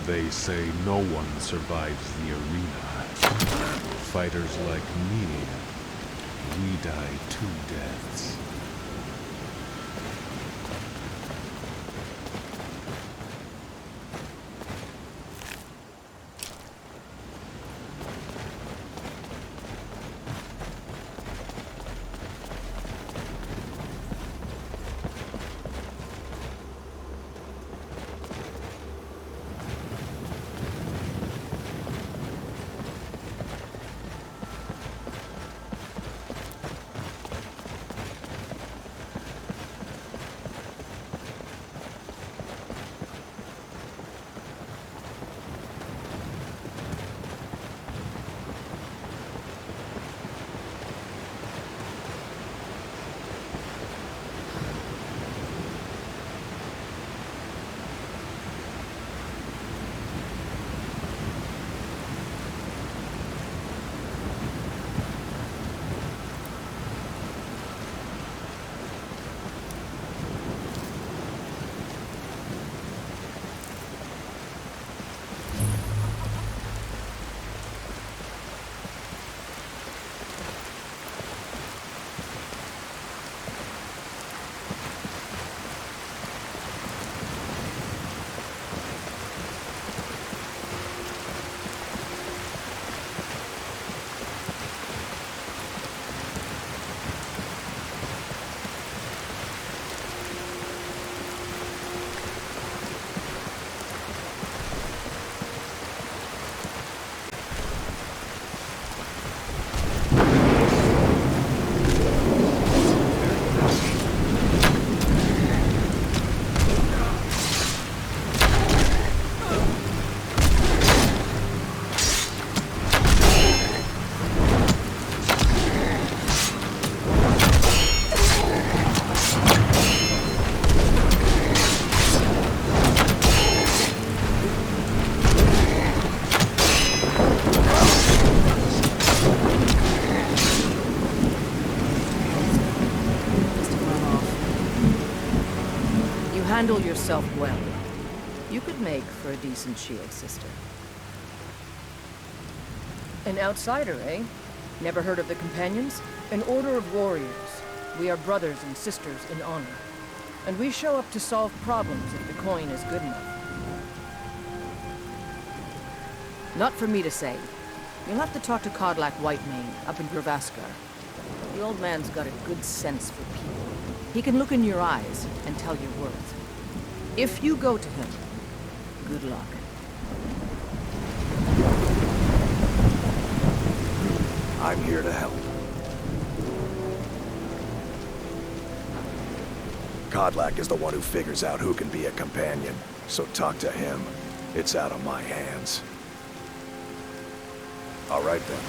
They say no one survives the arena. Fighters like me, we die two deaths. Handle yourself well. You could make for a decent shield sister. An outsider, eh? Never heard of the Companions? An order of warriors. We are brothers and sisters in honor. And we show up to solve problems if the coin is good enough. Not for me to say. You'll have to talk to Kodlak Whitemane up in Gravaskar. The old man's got a good sense for people. He can look in your eyes and tell your worth. If you go to him, good luck. I'm here to help. Kodlak is the one who figures out who can be a companion, so talk to him. It's out of my hands. All right then.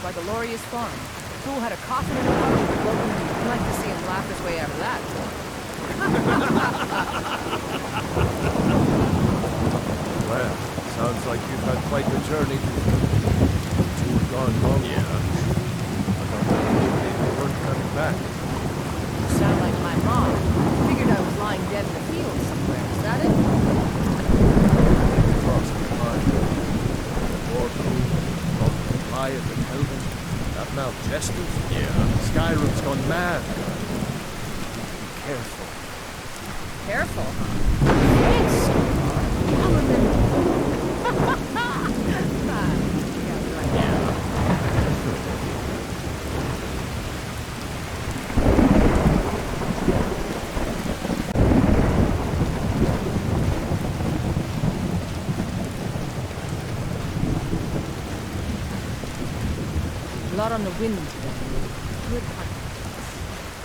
By the Glorious Farm. Fool had a coffin in the house. I'd like to see him laugh his way out of that. Well, sounds like you've had quite the journey. You've gone long. Yeah. I thought you weren't coming back. You sound like my mom. Figured I was lying dead in the field somewhere. Is that it? Crossed the line. War Queen, Goliath and Helgen. That now jesters. Yeah. Skyrim's gone mad. Be careful. Careful? Yes! lot on the wind today. Good hunting.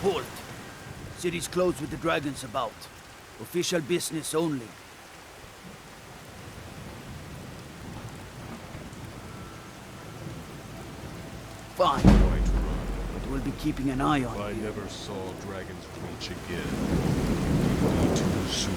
Halt! City's closed with the dragons about. Official business only. Fine, Whiterun. but we'll be keeping an eye on If I you. never saw Dragon's Reach again, it would be too soon.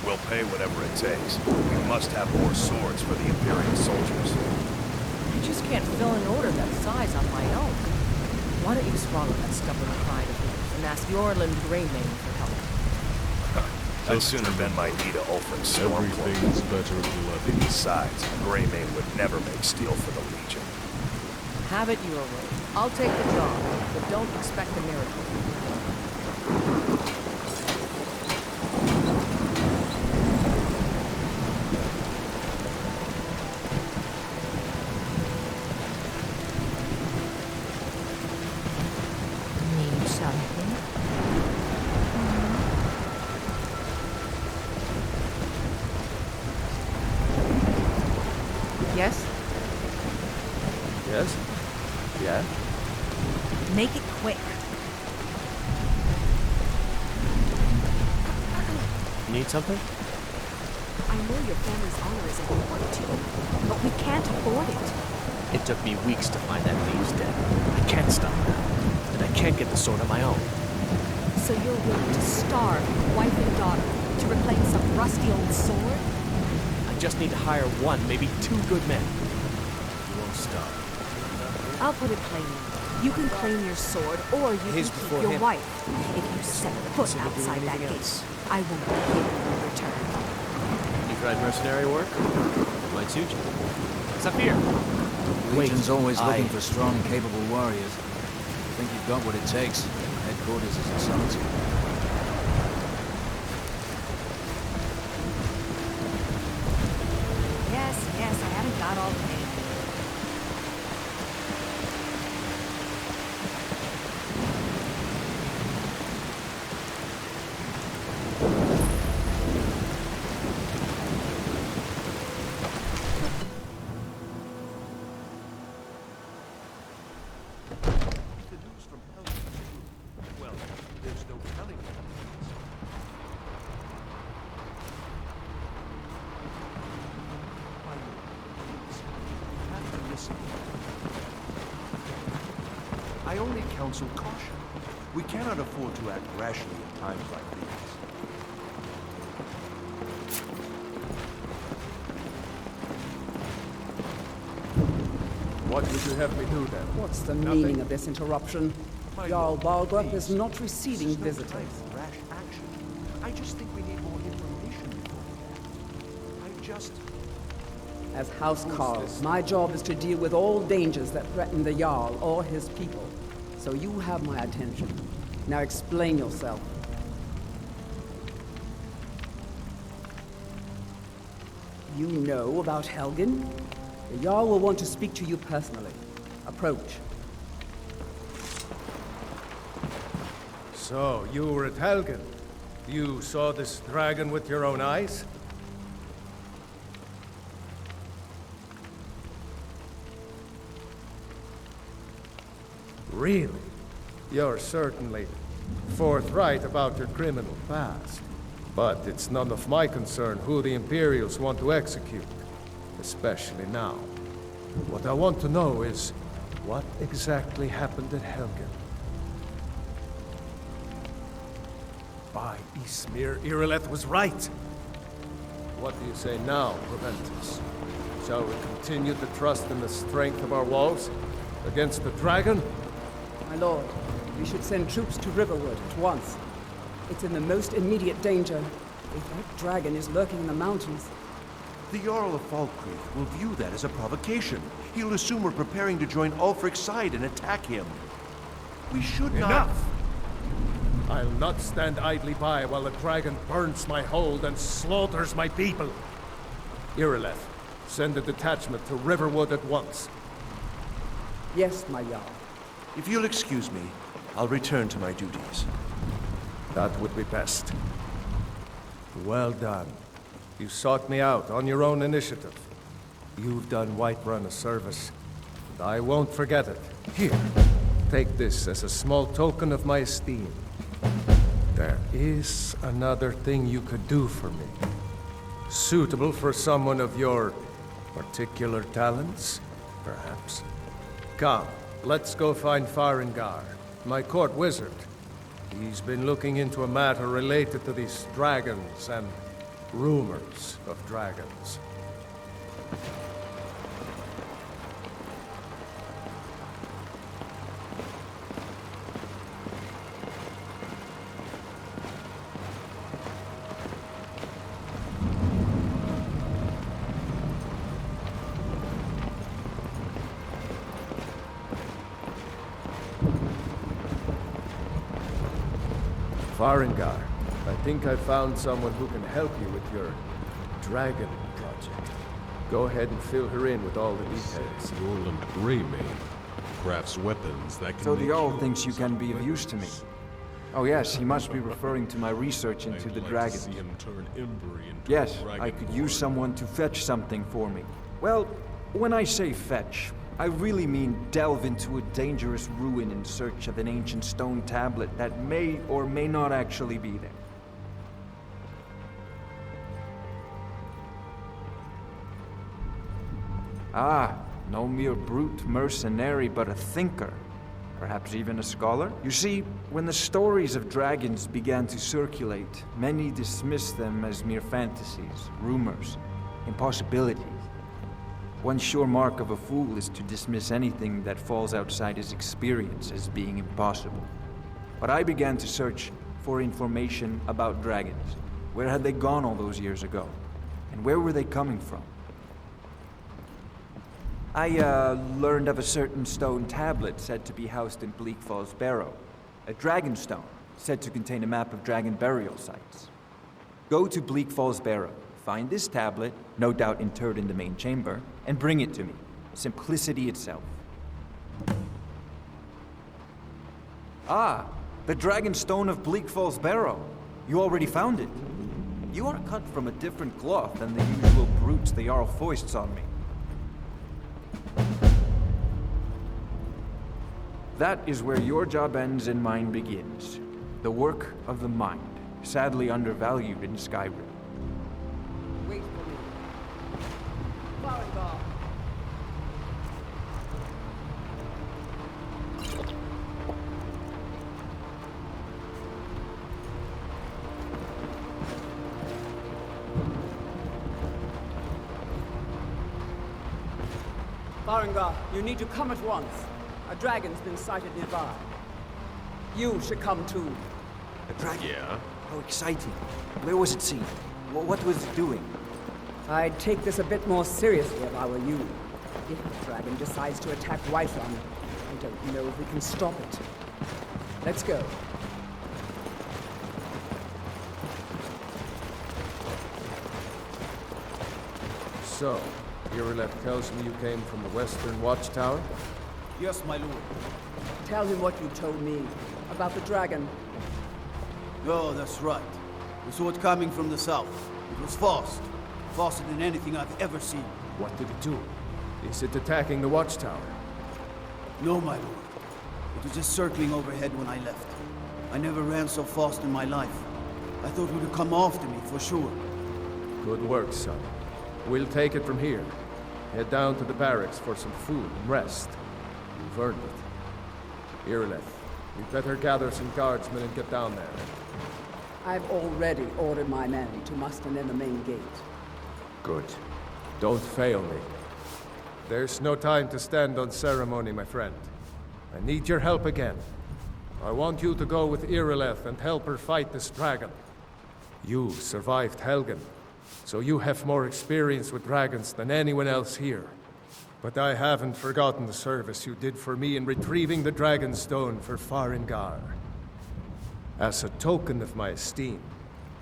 We'll pay whatever it takes. We must have more swords for the Imperial soldiers. I just can't fill an order that size on my own. Why don't you swallow that stubborn pride of yours and ask Yorland Greymane for help? I'd sooner bend my knee to Ulfric's storm Everything's better bloody. Besides, Greymane would never make steel for the Legion. Have it your way. I'll take the job, but don't expect a miracle. Need something? Yes? Yes? Yeah? Make it quick. Need something? I know your family's honor is important to you, but we can't afford it. It took me weeks to find that thieves' den. I can't stop now. And I can't get the sword on my own. So you're willing to starve your wife and daughter to reclaim some rusty old sword? I just need to hire one, maybe two good men. You won't stop. I'll put it plainly. You can claim your sword, or you His can before keep your him. wife. If you set foot Consider doing outside that anything gate, else. I won't be here in return. You tried mercenary work? It might suit you. Zafir! Legion's always I- looking for strong, capable warriors. I think you've got what it takes. Headquarters is in Summits. Yes, I haven't got all day. The news from Helgen. Well, there's no telling what it means. My lord, please, you have to listen. I only counsel caution. We cannot afford to act rashly in times like these. What would you have me do then? What's the Nothing. meaning of this interruption? My Jarl lord, Balgruuf please. is not receiving This is no visitors. time for rash action. I just think we need more information before. I just... As housecarl, this? my job is to deal with all dangers that threaten the Jarl or his people. So you have my attention. Now explain yourself. You know about Helgen? The Jarl will want to speak to you personally. Approach. So, you were at Helgen. You saw this dragon with your own eyes? Really? You're certainly forthright about your criminal past. But it's none of my concern who the Imperials want to execute, especially now. What I want to know is, what exactly happened at Helgen? By Ismir, Irileth was right. What do you say now, Proventus? Shall we continue to trust in the strength of our walls? Against the dragon? My lord, we should send troops to Riverwood at once. It's in the most immediate danger. If that dragon is lurking in the mountains... The Jarl of Balgruuf will view that as a provocation. He'll assume we're preparing to join Ulfric's side and attack him. We should not... Enough! I'll not stand idly by while the dragon burns my hold and slaughters my people. Irileth, send a detachment to Riverwood at once. Yes, my Jarl. If you'll excuse me, I'll return to my duties. That would be best. Well done. You sought me out on your own initiative. You've done Whiterun a service, and I won't forget it. Here, take this as a small token of my esteem. There is another thing you could do for me. Suitable for someone of your particular talents, perhaps. Come, let's go find Farengar, my court wizard. He's been looking into a matter related to these dragons and rumors of dragons. Farengar, I think I found someone who can help you with your dragon project. Go ahead and fill her in with all the details. Norland Greymane crafts weapons that can So the make Jarl you thinks you can be of use to me. Oh yes, he must be referring to my research into the dragons. See him turn Embry into Yes, a dragon I could use lord. someone to fetch something for me. Well, when I say fetch, I really mean delve into a dangerous ruin in search of an ancient stone tablet that may or may not actually be there. Ah, no mere brute mercenary, but a thinker. Perhaps even a scholar? You see, when the stories of dragons began to circulate, many dismissed them as mere fantasies, rumors, impossibilities. One sure mark of a fool is to dismiss anything that falls outside his experience as being impossible. But I began to search for information about dragons. Where had they gone all those years ago? And where were they coming from? I learned of a certain stone tablet said to be housed in Bleak Falls Barrow. A dragon stone, said to contain a map of dragon burial sites. Go to Bleak Falls Barrow, find this tablet, no doubt interred in the main chamber, and bring it to me. Simplicity itself. Ah, the dragon stone of Bleak Falls Barrow. You already found it. You are cut from a different cloth than the usual brutes the Jarl foists on me. That is where your job ends and mine begins. The work of the mind, sadly undervalued in Skyrim. Wait for me. Farengar. Farengar, you need to come at once. A dragon's been sighted nearby. You should come too. A dragon? Yeah? How exciting. Where was it seen? What was it doing? I'd take this a bit more seriously if I were you. If the dragon decides to attack Whiterun, I don't know if we can stop it. Let's go. So, Irileth tells me you came from the Western Watchtower? Yes, my lord. Tell him what you told me about the dragon. Oh, that's right. We saw it coming from the south. It was fast. Faster than anything I've ever seen. What did it do? Is it attacking the Watchtower? No, my lord. It was just circling overhead when I left. I never ran so fast in my life. I thought it would come after me, for sure. Good work, son. We'll take it from here. Head down to the barracks for some food and rest. You've earned it. Irileth, we'd better gather some guardsmen and get down there. I've already ordered my men to muster in the main gate. Good. Don't fail me. There's no time to stand on ceremony, my friend. I need your help again. I want you to go with Irileth and help her fight this dragon. You survived Helgen, so you have more experience with dragons than anyone else here. But I haven't forgotten the service you did for me in retrieving the Dragon Stone for Farengar. As a token of my esteem,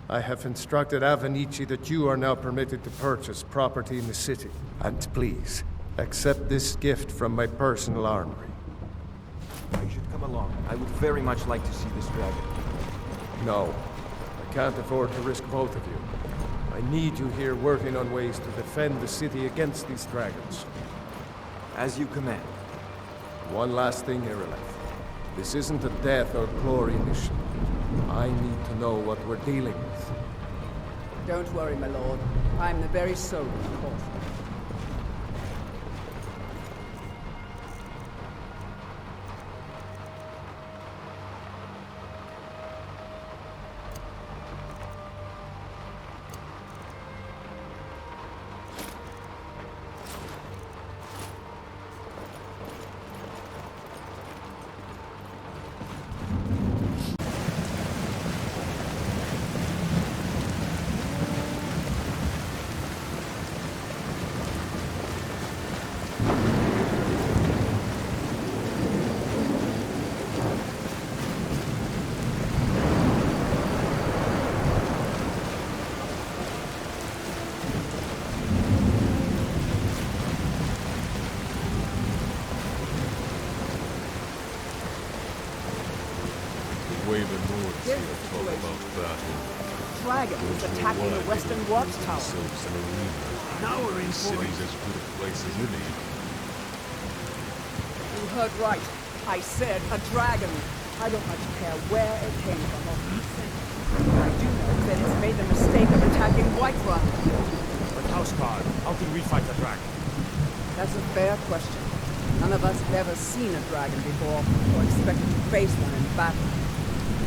I have instructed Avenici that you are now permitted to purchase property in the city. And please, accept this gift from my personal armory. You should come along. I would very much like to see this dragon. No, I can't afford to risk both of you. I need you here working on ways to defend the city against these dragons. As you command. One last thing, Irileth. This isn't a death or glory mission. I need to know what we're dealing with. Don't worry, my lord. I'm the very soul of the court. Dragons attacking the western watchtower. Now we're in cities as good a place as any. You heard right. I said a dragon. I don't much care where it came from or who sent it. I do know that it's made the mistake of attacking Whiterun. But housecarl, how can we fight a dragon? That's a fair question. None of us have ever seen a dragon before, or expected to face one in battle.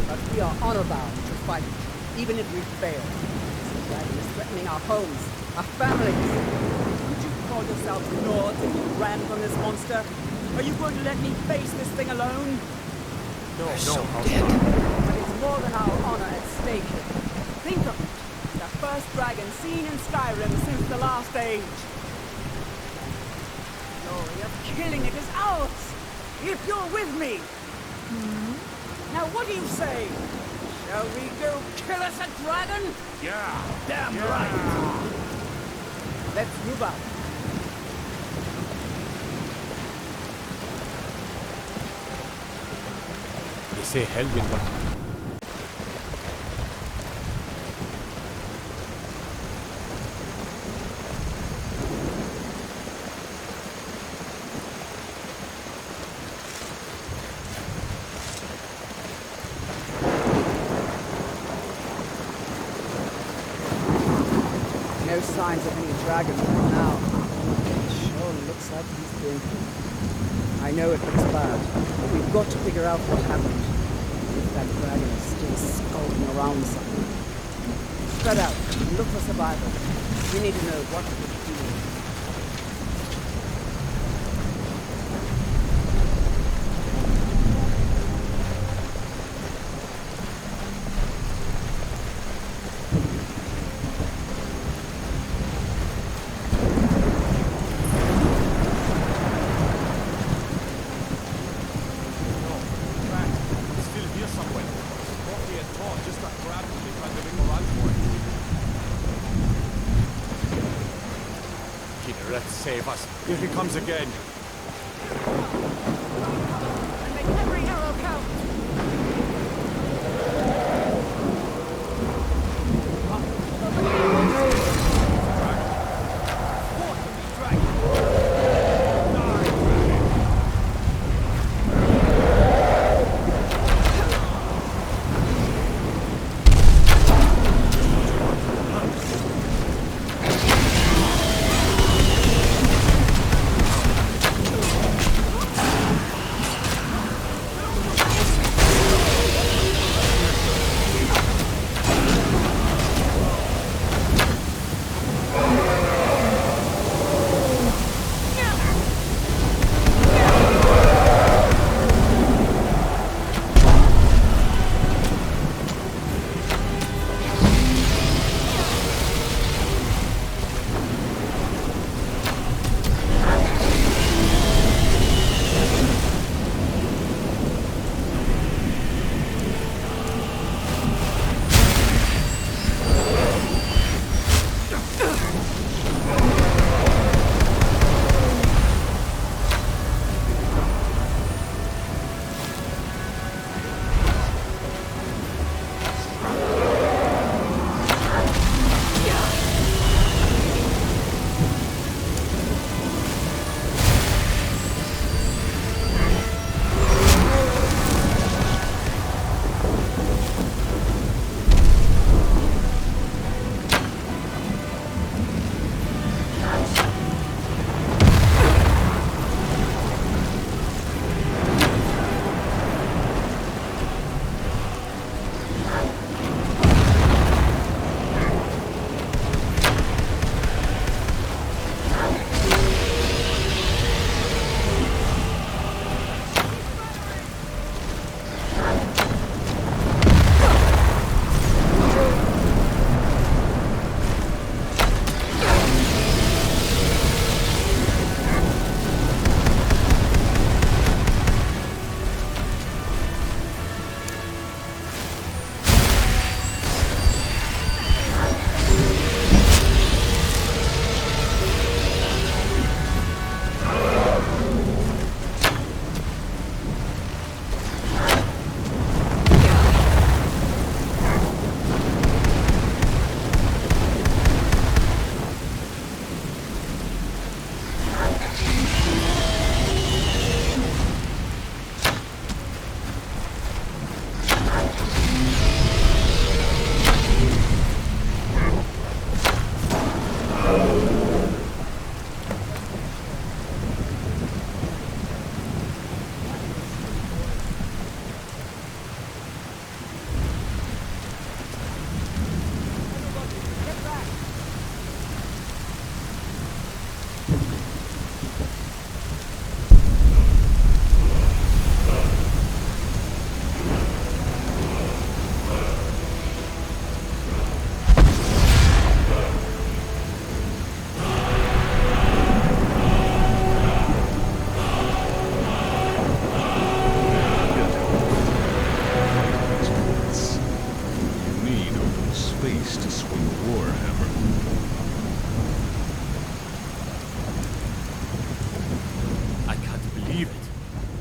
But we are honor-bound to fight it, even if we fail. This dragon is threatening our homes, our families. Would you call yourselves lords if you ran from this monster? Are you going to let me face this thing alone? No, Housecarl. But it's more than our honor at stake here. Think of it. The first dragon seen in Skyrim since the last age. The glory of killing it is ours, if you're with me. Now what do you say? Shall we go kill us a dragon? Yeah! Damn right! Let's move out. They say Helgen, but no signs of any dragon right now. It sure looks like he's been. I know it looks bad, but we've got to figure out what happened. If that dragon is still skulking around somewhere. Spread out and look for survivors. We need to know what we're doing. save us. Here he comes again. And make every arrow count.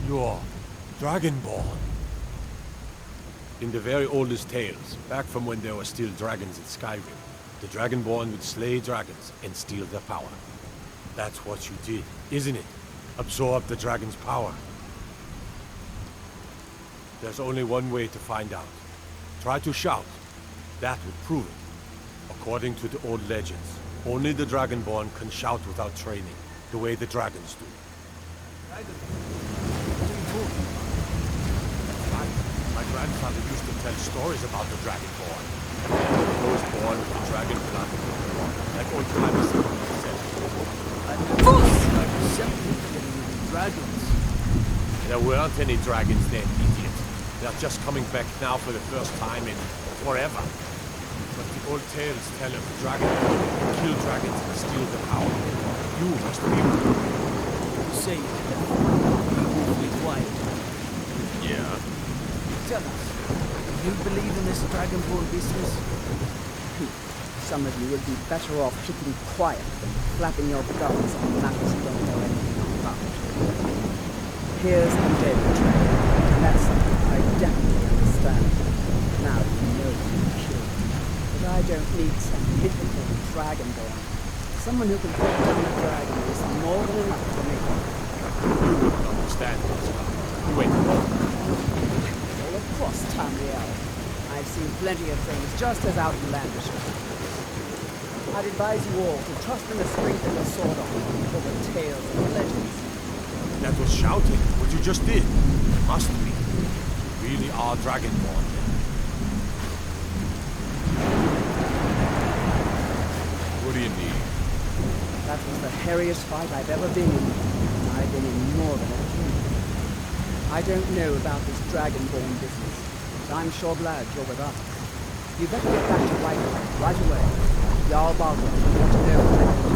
You're Dragonborn. In the very oldest tales, back from when there were still dragons in Skyrim, the Dragonborn would slay dragons and steal their power. That's what you did, isn't it? Absorb the dragon's power. There's only one way to find out. Try to shout. That would prove it. According to the old legends, only the Dragonborn can shout without training, the way the dragons do. My grandfather used to tell stories about the Dragonborn. He was born with the dragon blood. Like old timers said. Like the dragons. There weren't any dragons then, idiot. They're just coming back now for the first time in forever. But the old tales tell of Dragonborn who kill dragons and steal the power. You must be one. You say be quiet. Yeah. Tell us, do you believe in this Dragonborn business? Some of you would be better off keeping quiet than flapping your gums on matters you don't know anything about. Here's the dead trail, and that's something I definitely understand. Now you know you're killed. But I don't need some mythical Dragonborn. Someone who can put down a dragon is more than enough for me. You wouldn't understand this. Wait. All across Tamriel, I've seen plenty of things just as outlandish. I'd advise you all to trust in the strength of the sword arm for the tales and legends. That was shouting, what you just did. Must be. You really are Dragonborn. What do you need? That was the hairiest fight I've ever been in. I've been in more than a few. I don't know about this Dragonborn business, but I'm sure glad you're with us. You better get back to Whiterun right away. Jarl Balgruuf wants to know what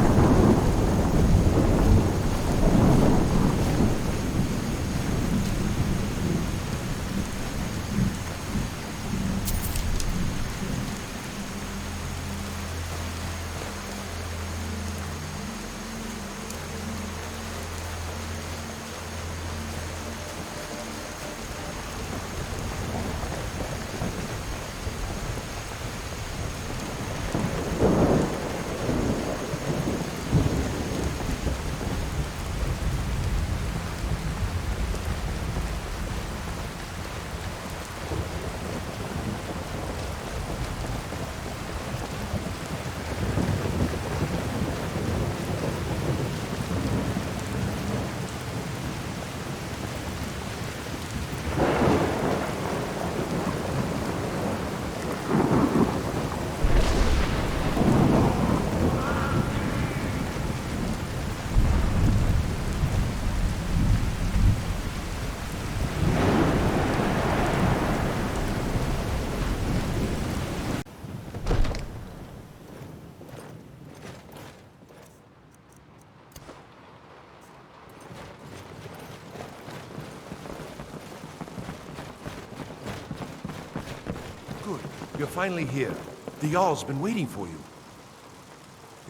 You're finally here. The Jarl's been waiting for you.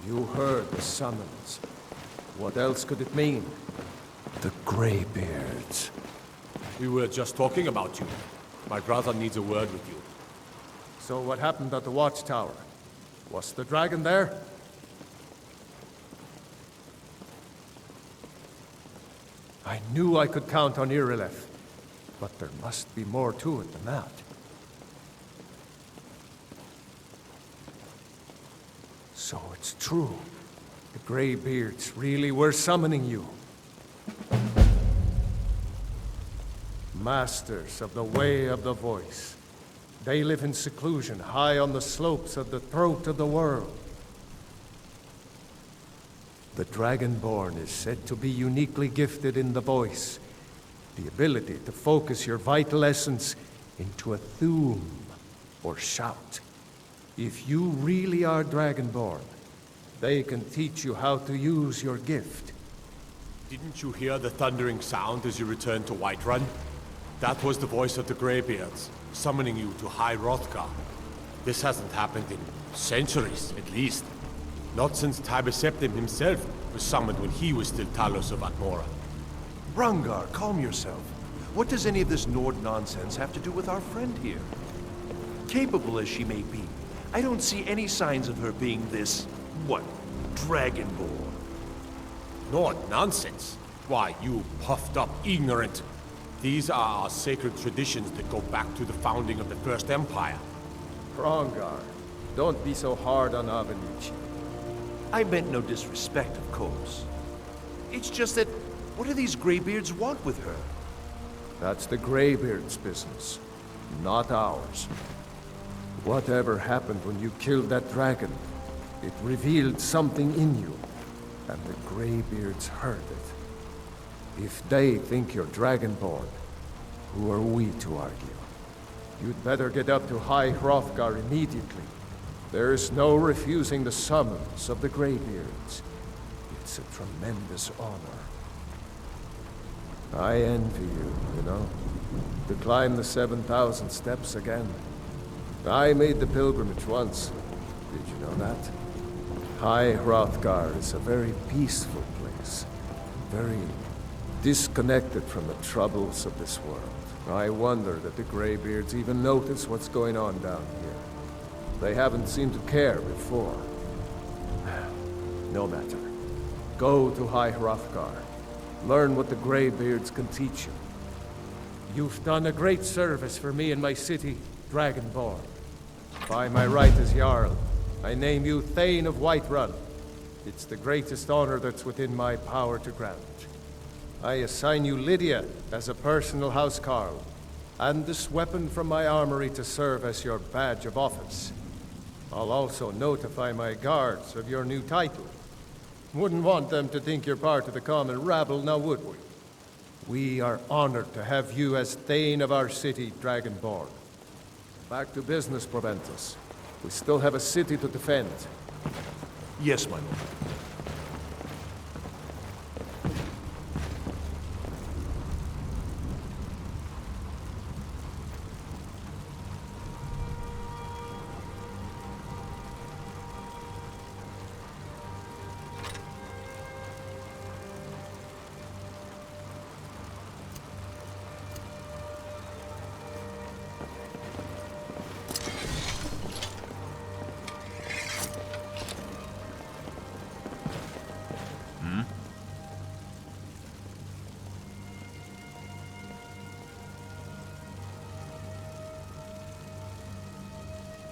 You heard the summons. What else could it mean? The Greybeards. We were just talking about you. My brother needs a word with you. So what happened at the watchtower? Was the dragon there? I knew I could count on Irileth, but there must be more to it than that. So it's true. The Greybeards really were summoning you. Masters of the Way of the Voice. They live in seclusion, high on the slopes of the throat of the world. The Dragonborn is said to be uniquely gifted in the voice. The ability to focus your vital essence into a thum, or shout. If you really are Dragonborn, they can teach you how to use your gift. Didn't you hear the thundering sound as you returned to Whiterun? That was the voice of the Greybeards, summoning you to High Hrothgar. This hasn't happened in centuries, at least. Not since Tiber Septim himself was summoned when he was still Talos of Atmora. Brungar, calm yourself. What does any of this Nord nonsense have to do with our friend here? Capable as she may be, I don't see any signs of her being this, what, Dragonborn. Nord nonsense? Why, you puffed up ignorant. These are our sacred traditions that go back to the founding of the First Empire. Brungar, don't be so hard on Avenici. I meant no disrespect, of course. It's just that, what do these Greybeards want with her? That's the Greybeards' business, not ours. Whatever happened when you killed that dragon, it revealed something in you, and the Greybeards heard it. If they think you're Dragonborn, who are we to argue? You'd better get up to High Hrothgar immediately. There's no refusing the summons of the Greybeards. It's a tremendous honor. I envy you know? To climb the 7,000 steps again. I made the pilgrimage once. Did you know that? High Hrothgar is a very peaceful place. Very disconnected from the troubles of this world. I wonder that the Greybeards even notice what's going on down here. They haven't seemed to care before. No matter. Go to High Hrothgar. Learn what the Greybeards can teach you. You've done a great service for me and my city, Dragonborn. By my right as Jarl, I name you Thane of Whiterun. It's the greatest honor that's within my power to grant. I assign you Lydia as a personal housecarl, and this weapon from my armory to serve as your badge of office. I'll also notify my guards of your new title. Wouldn't want them to think you're part of the common rabble, now would we? We are honored to have you as Thane of our city, Dragonborn. Back to business, Proventus. We still have a city to defend. Yes, my lord.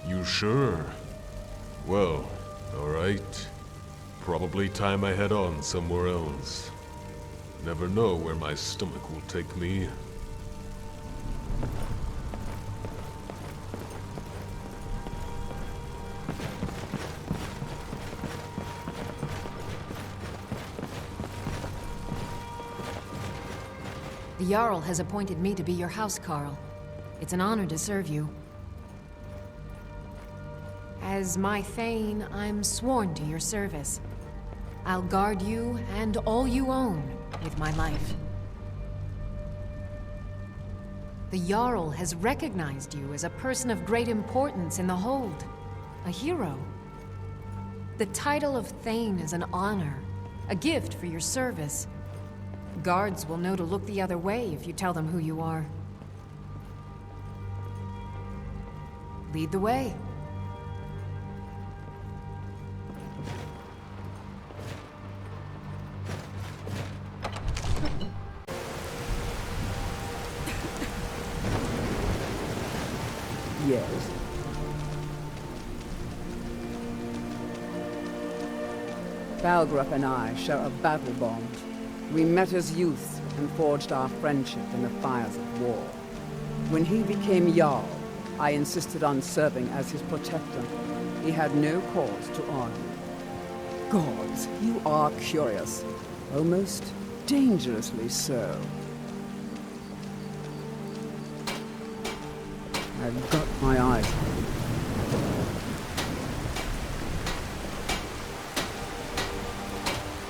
You sure? Well, alright. Probably time I head on somewhere else. Never know where my stomach will take me. The Jarl has appointed me to be your housecarl. It's an honor to serve you. As my Thane, I'm sworn to your service. I'll guard you and all you own with my life. The Jarl has recognized you as a person of great importance in the Hold. A hero. The title of Thane is an honor, a gift for your service. Guards will know to look the other way if you tell them who you are. Lead the way. Yes. Balgruuf and I share a battle bond. We met as youths and forged our friendship in the fires of war. When he became Jarl, I insisted on serving as his protector. He had no cause to argue. Gods, you are curious. Almost dangerously so. I've got my eyes on him.